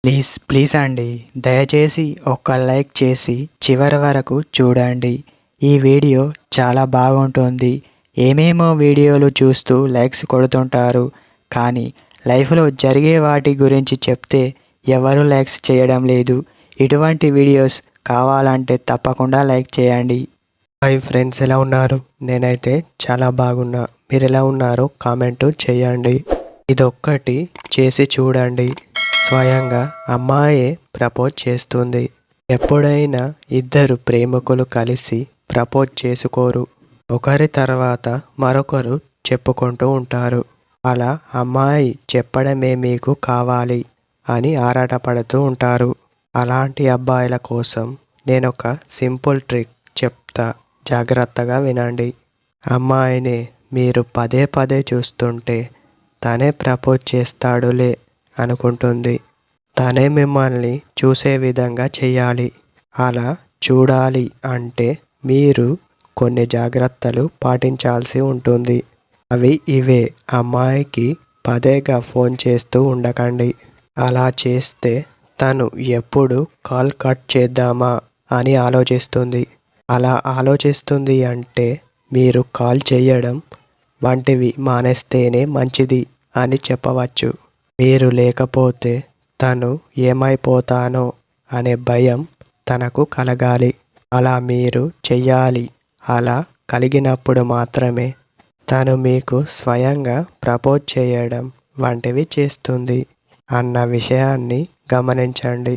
Please please అండి, దయచేసి ఒక్క లైక్ చేసి చివరి వరకు చూడండి. ఈ వీడియో చాలా బాగుంటుంది. ఏమేమో వీడియోలు చూస్తూ లైక్స్ కొడుతుంటారు, కానీ లైఫ్లో జరిగే వాటి గురించి చెప్తే ఎవరు లైక్స్ చేయడం లేదు. ఇటువంటి వీడియోస్ కావాలంటే తప్పకుండా లైక్ చేయండి. హాయ్ ఫ్రెండ్స్, ఎలా ఉన్నారు? నేనైతే చాలా బాగున్నా. మీరు ఎలా ఉన్నారో కామెంట్ చేయండి. ఇదొక్కటి చేసి చూడండి. స్వయంగా అమ్మాయే ప్రపోజ్ చేస్తుంది. ఎప్పుడైనా ఇద్దరు ప్రేమికులు కలిసి ప్రపోజ్ చేసుకోరు. ఒకరి తర్వాత మరొకరు చెప్పుకుంటూ ఉంటారు. అలా అమ్మాయి చెప్పడమే మీకు కావాలి అని ఆరాటపడుతూ ఉంటారు. అలాంటి అబ్బాయిల కోసం నేనొక సింపుల్ ట్రిక్ చెప్తా, జాగ్రత్తగా వినండి. అమ్మాయిని మీరు పదే పదే చూస్తుంటే తనే ప్రపోజ్ చేస్తాడులే అనుకుంటుంది. తనే మిమ్మల్ని చూసే విధంగా చెయ్యాలి. అలా చూడాలి అంటే మీరు కొన్ని జాగ్రత్తలు పాటించాల్సి ఉంటుంది. అవి ఇవే: అమ్మాయికి పదేగా ఫోన్ చేస్తూ ఉండకండి. అలా చేస్తే తను ఎప్పుడు కాల్ కట్ చేద్దామా అని ఆలోచిస్తుంది. అలా ఆలోచిస్తుంది అంటే మీరు కాల్ చేయడం వంటివి మానేస్తేనే మంచిది అని చెప్పవచ్చు. మీరు లేకపోతే తను ఏమైపోతానో అనే భయం తనకు కలగాలి. అలా మీరు చెయ్యాలి. అలా కలిగినప్పుడు మాత్రమే తను మీకు స్వయంగా ప్రపోజ్ చేయడం వంటివి చేస్తుంది అన్న విషయాన్ని గమనించండి.